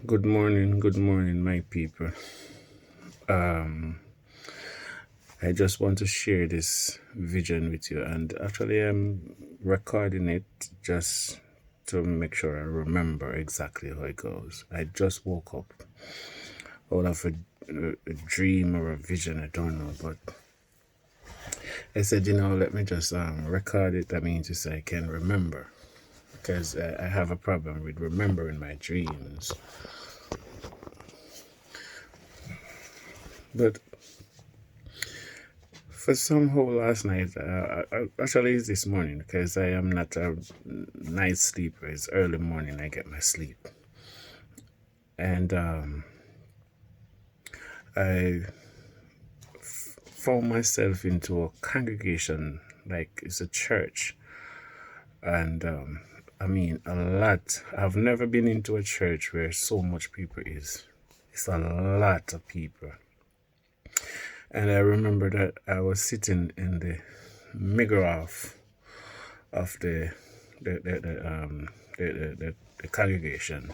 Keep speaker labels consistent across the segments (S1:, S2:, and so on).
S1: Good morning, my people. Um, I just want to share this vision with you, and actually, I'm recording it just to make sure I remember exactly how it goes. I just woke up out of a dream or a vision, I don't know, but I said, let me just record it. That means just I can remember because I have a problem with remembering my dreams. But for somehow last night, actually it's this morning because I am not a night sleeper. It's early morning I get my sleep, and I found myself into a congregation like it's a church, and I mean a lot. I've never been into a church where so much people is. It's a lot of people, and I remember that I was sitting in the middle of the congregation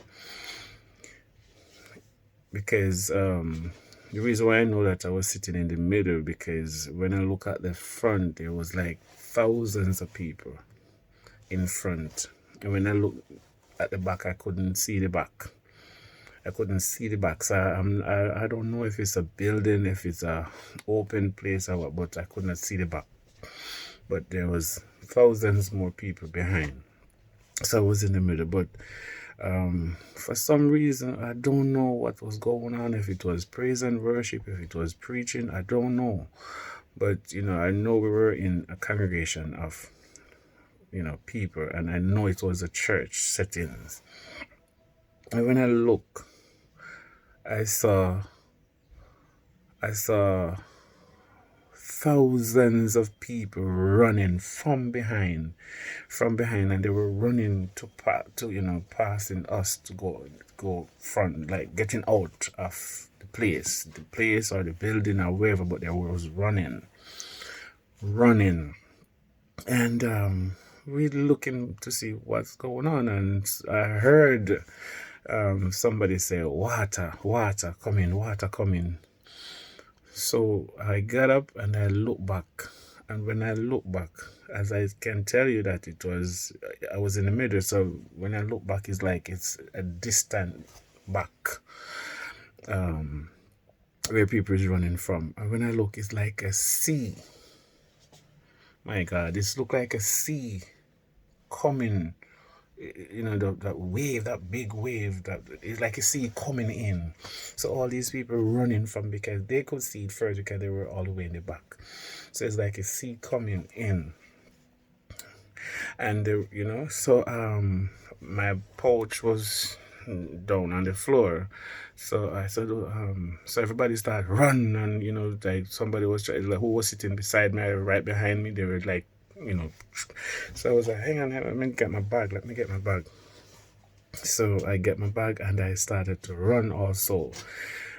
S1: because the reason why I know that I was sitting in the middle because when I look at the front there was like thousands of people in front, and when I look at the back I couldn't see the back. So I don't know if it's a building, if it's a open place or what, but I could not see the back. But there was thousands more people behind, so I was in the middle. But for some reason, I don't know what was going on, if it was praise and worship, if it was preaching, I don't know. But, I know we were in a congregation of, people, and I know it was a church settings. And when I look, I saw thousands of people running from behind, and they were running passing us to go front, like getting out of the place or the building or wherever, but they was running, and we looking to see what's going on, and I heard somebody say, water coming, water coming. So I got up and I looked back. And when I look back, as I can tell you that I was in the middle. So when I look back, it's like it's a distant back where people is running from. And when I look, it's like a sea. My God, this look like a sea coming. That wave, that big wave, that it's like a sea coming in. So all these people running from, because they could see it first because they were all the way in the back. So it's like a sea coming in, and so my pouch was down on the floor. So I said, so everybody started run, and like somebody was trying, like, who was sitting beside me, right behind me, they were like, so I was like, hang on, let me get my bag. So I get my bag and I started to run also.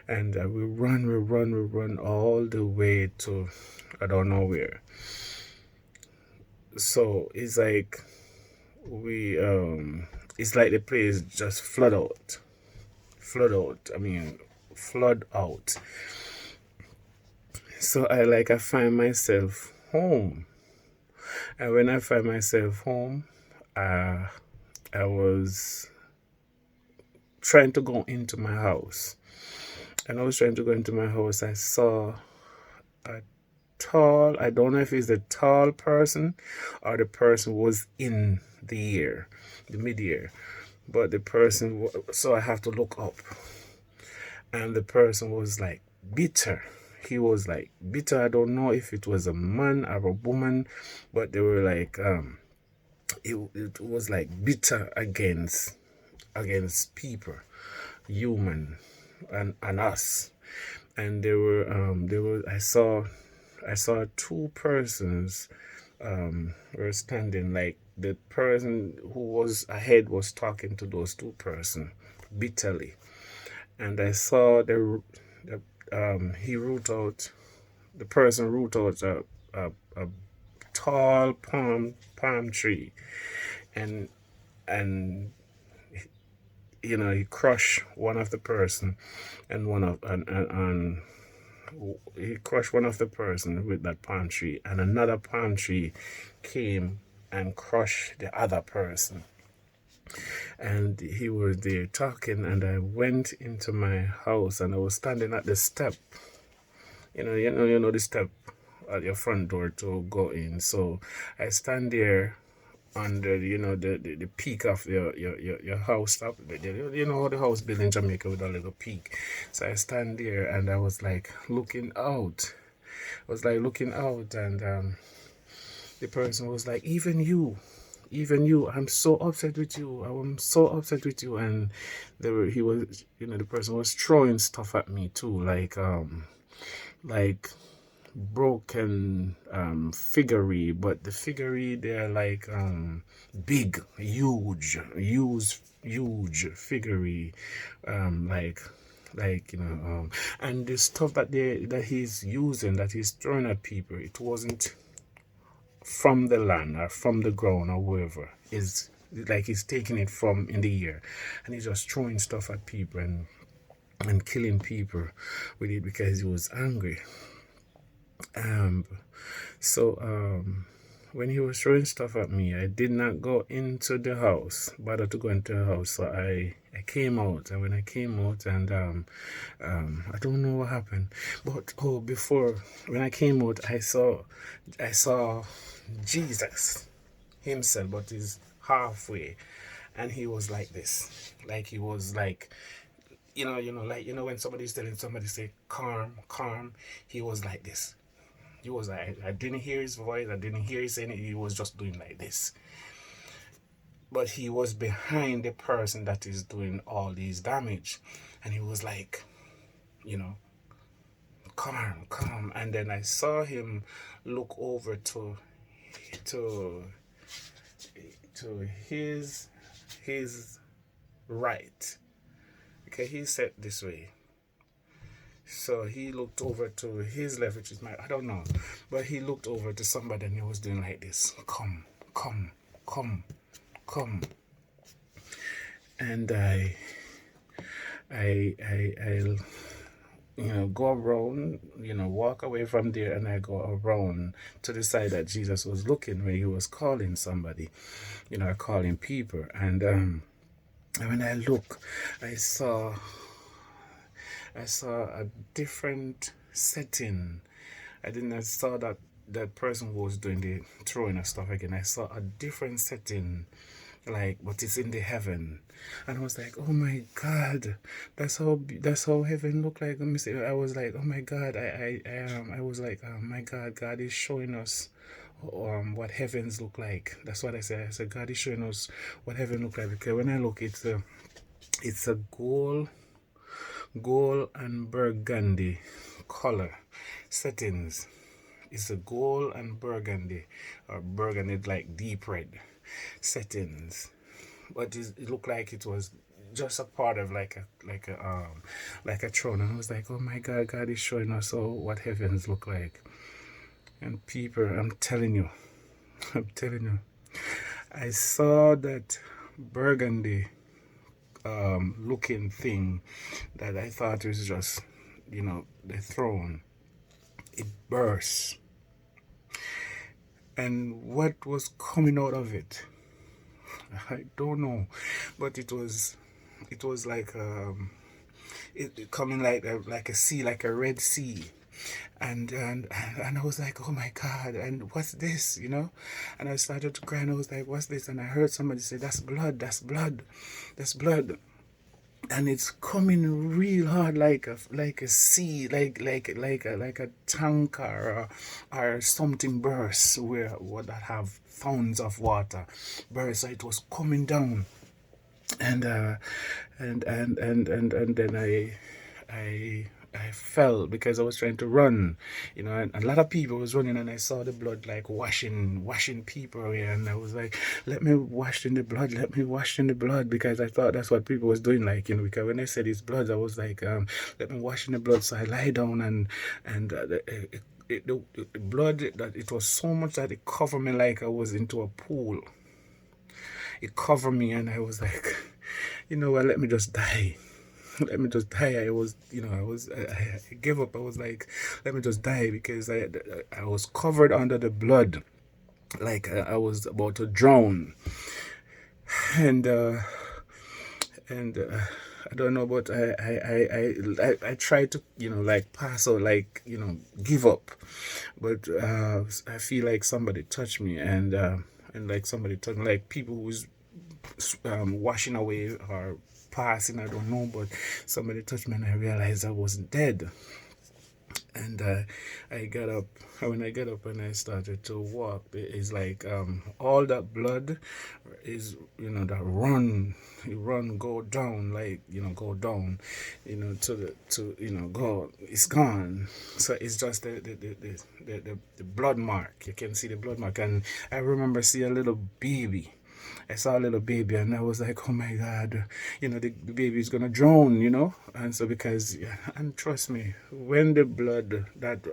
S1: And we run all the way to I don't know where. So it's like it's like the place just flood out. Flood out. So I find myself home. And when I find myself home, I was trying to go into my house. And I was trying to go into my house. I saw a tall, I don't know if it's the tall person or the person was in the air, the mid-air. But the person, so I have to look up. And the person was like bitter. He was like bitter. I don't know if it was a man or a woman, but they were like, it was like bitter against people, human, and us. And I saw two persons were standing, like the person who was ahead was talking to those two persons bitterly. And I saw the person root out a tall palm tree, and and he crushed one of the person, and he crushed one of the person with that palm tree, and another palm tree came and crushed the other person. And he was there talking, and I went into my house, and I was standing at the step. The step at your front door to go in. So I stand there under the peak of your house top. The house built in Jamaica with a little peak. So I stand there, and I was like looking out. And the person was like, even you, I'm so upset with you. I'm so upset with you. And the person was throwing stuff at me too, like broken figurine, but the figurine, they're like big, huge figurine, and the stuff that he's using, that he's throwing at people, it wasn't from the land or from the ground or wherever. Is like he's taking it from in the air, and he's just throwing stuff at people and killing people with it because he was angry. So when he was throwing stuff at me, I did not go into the house, bother to go into the house. So I came out, and when I came out, and I don't know what happened, but when I came out, I saw Jesus himself, but he's halfway, and he was like this, like he was like, when somebody's telling somebody say calm, he was like this. He was like, I didn't hear his voice, I didn't hear him saying it, he was just doing like this. But he was behind the person that is doing all these damage, and he was like, calm. And then I saw him look over to his right. Okay, he said this way. So he looked over to his left, which is I don't know, but he looked over to somebody, and he was doing like this, come. And I go around, walk away from there, and I go around to the side that Jesus was looking, where he was calling somebody, calling people. And when I look, I saw a different setting. I didn't saw that person who was doing the throwing of stuff again. I saw a different setting, but it's in the heaven. And I was like, oh my God, that's how heaven looked like. I was like, oh my God, I was like, oh my God, God is showing us what heavens look like. That's what I said. I said, God is showing us what heaven look like, because when I look, it's a gold and burgundy color settings. It's a gold and burgundy, or burgundy like deep red settings, but it looked like it was just a part of like a throne. And I was like, oh my God, God is showing us what heavens look like. And people, I'm telling you, I saw that burgundy looking thing that I thought was just the throne. It burst, and what was coming out of it, I don't know, but it was like it coming like a sea, like a Red Sea. And I was like, oh my God, and what's this, and I started to cry, and I was like, what's this? And I heard somebody say, that's blood. And it's coming real hard, like a sea, like a tanker or something burst, where that have fountains of water burst. So it was coming down, and then I fell because I was trying to run, and a lot of people was running, and I saw the blood like washing people away, and I was like, let me wash in the blood, because I thought that's what people was doing, because when I said it's blood, I was like, let me wash in the blood. So I lie down, and the blood, that it was so much that it covered me like I was into a pool. It covered me, and I was like, you know what, let me just die. Let me just die. I gave up. I was like, let me just die, because I was covered under the blood, like I was about to drown. And I don't know, but I tried to, like pass out, like, give up, but I feel like somebody touched me, and like somebody touched me, like people who's washing away or passing, I don't know, but somebody touched me and I realized I wasn't dead. And I got up. When I got up and I started to walk, it's like all that blood is, that go down, like, go down, go, it's gone. So it's just the blood mark. You can see the blood mark. And I remember seeing a little baby. I saw a little baby and I was like, oh my God, the baby is going to drown, And so and trust me, when the blood, that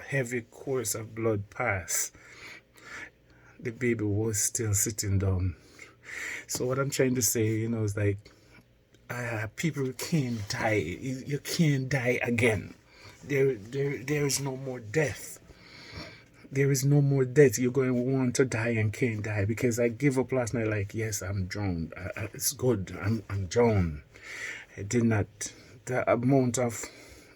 S1: heavy course of blood passed, the baby was still sitting down. So what I'm trying to say, is like, people can't die. You can't die again. There is no more death. There is no more death. You're going to want to die and can't die, because I gave up last night. Like, yes, I'm drowned. It's good. I'm drowned. I did not. The amount of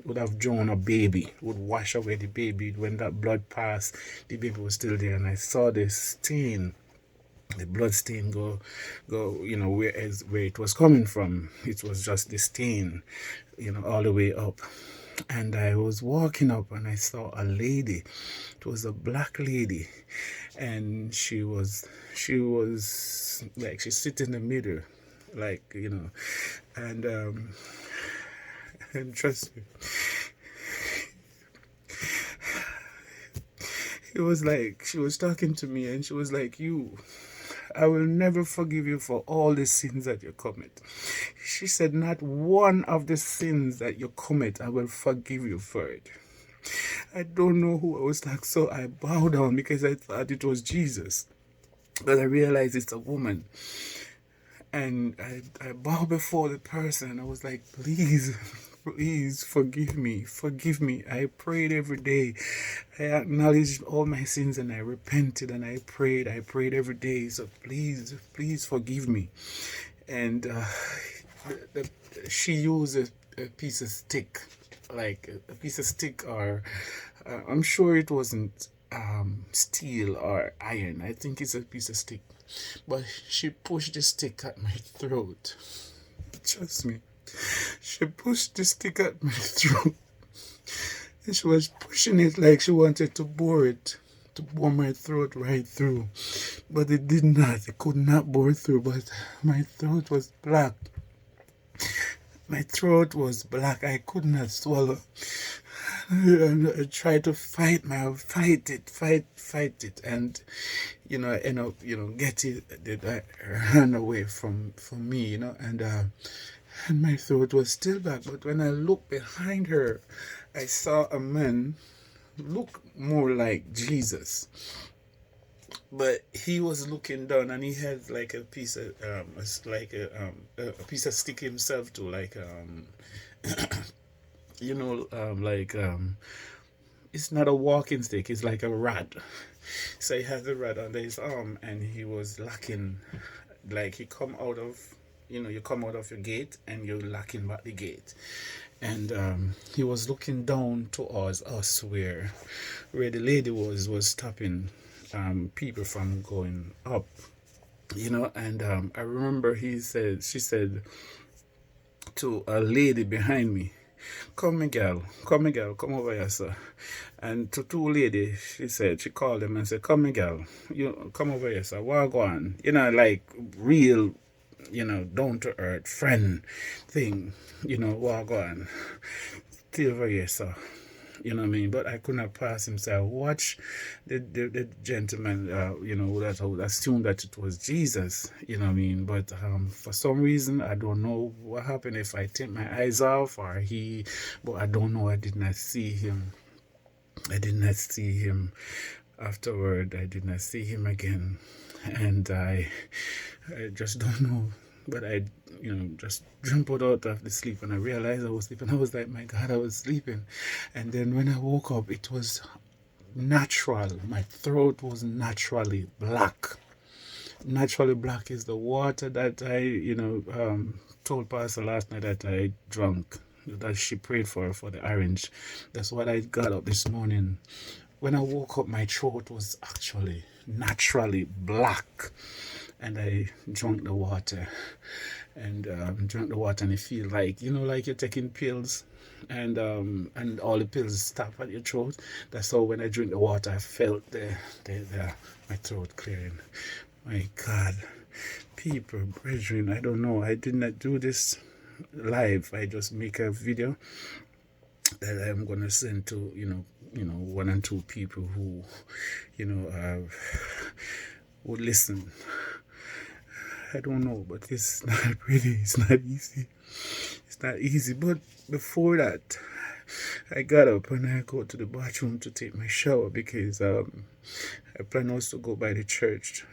S1: would have drowned a baby, would wash away the baby. When that blood passed, the baby was still there, and I saw the stain, the blood stain go, where it was coming from. It was just the stain, all the way up. And I was walking up and I saw a lady. It was a black lady, and she was like, she sit in the middle, like, and and trust me, it was like she was talking to me and she was like, I will never forgive you for all the sins that you commit. She said, not one of the sins that you commit, I will forgive you for it. I don't know who I was like, so I bowed down because I thought it was Jesus. But I realized it's a woman. And I bowed before the person. I was like, please forgive me. Forgive me. I prayed every day. I acknowledged all my sins and I repented and I prayed every day. So please forgive me. And she used a piece of stick, like a piece of stick, or I'm sure it wasn't steel or iron. I think it's a piece of stick. But she pushed the stick at my throat. Trust me. She pushed the stick at my throat. And she was pushing it like she wanted to bore my throat right through. But it did not. It could not bore through. But my throat was black. My throat was black. I could not swallow. I tried to fight it, and I end up get it run away from me, and my throat was still back. But when I looked behind her, I saw a man look more like Jesus, but he was looking down and he had like a piece of a piece of stick himself too, like it's not a walking stick, it's like a rod. So he has the rod under his arm and he was locking, like he come out of, you come out of your gate and you're locking back the gate. And he was looking down towards us where the lady was stopping people from going up, and I remember she said to a lady behind me, come Miguel, come over here, sir. And to two ladies, she called them and said, come Miguel, you come over here, sir, wagwan, like real, down to earth friend thing, wagwan, stay over here, sir. You know what I mean? But I could not pass him. So I watched the gentleman, that I would assume that it was Jesus, you know what I mean? But for some reason, I don't know what happened, if I take my eyes off or but I don't know. I did not see him. Afterward. I did not see him again. And I just don't know But I, just jumped out of the sleep, and I realized I was sleeping. I was like, my God, I was sleeping. And then when I woke up, it was natural. My throat was naturally black. Naturally black is the water that I, told Pastor last night that I drank, that she prayed for the orange. That's what I got up this morning. When I woke up, my throat was actually naturally black, and I drank the water, and it feel like, like you're taking pills, and all the pills stop at your throat. That's how when I drink the water, I felt my throat clearing. My God, people, brethren, I don't know. I did not do this live. I just make a video that I'm gonna send to one and two people who would listen. I don't know, but it's not pretty. It's not easy. It's not easy. But before that, I got up and I go to the bathroom to take my shower because I plan also to go by the church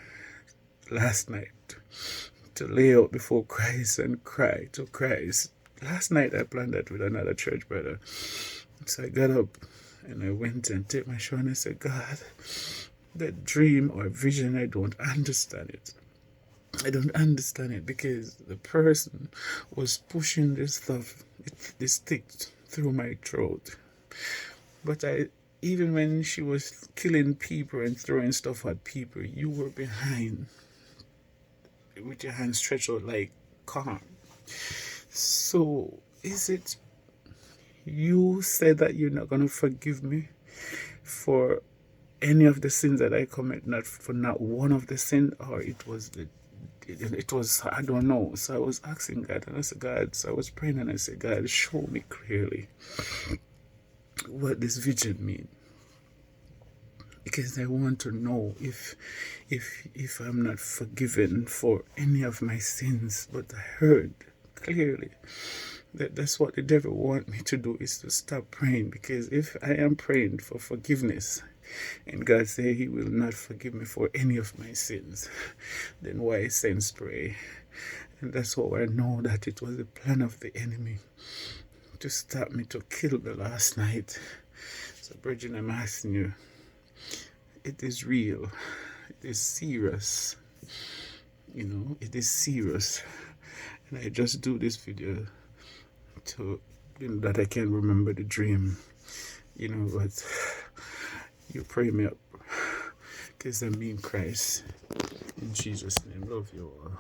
S1: last night to lay out before Christ and cry to Christ. Last night I planned that with another church brother. So I got up and I went and take my shower and I said, God, that dream or vision, I don't understand it. I don't understand it because the person was pushing this stuff, this stick through my throat. But even when she was killing people and throwing stuff at people, you were behind with your hands stretched out like calm. So is it you said that you're not going to forgive me for any of the sins that I commit, not for not one of the sin, or it was I don't know. So I was asking God, and I said, God, so I was praying and I said, God, show me clearly what this vision means. Because I want to know if I'm not forgiven for any of my sins. But I heard clearly that's what the devil wants me to do, is to stop praying. Because if I am praying for forgiveness and God say he will not forgive me for any of my sins, then why sense pray? And that's how I know that it was the plan of the enemy to stop me, to kill me last night. So Bridget, I'm asking you, it is real, it is serious, it is serious. And I just do this video to that I can remember the dream, but you pray me up because I mean Christ. In Jesus' name, love you all.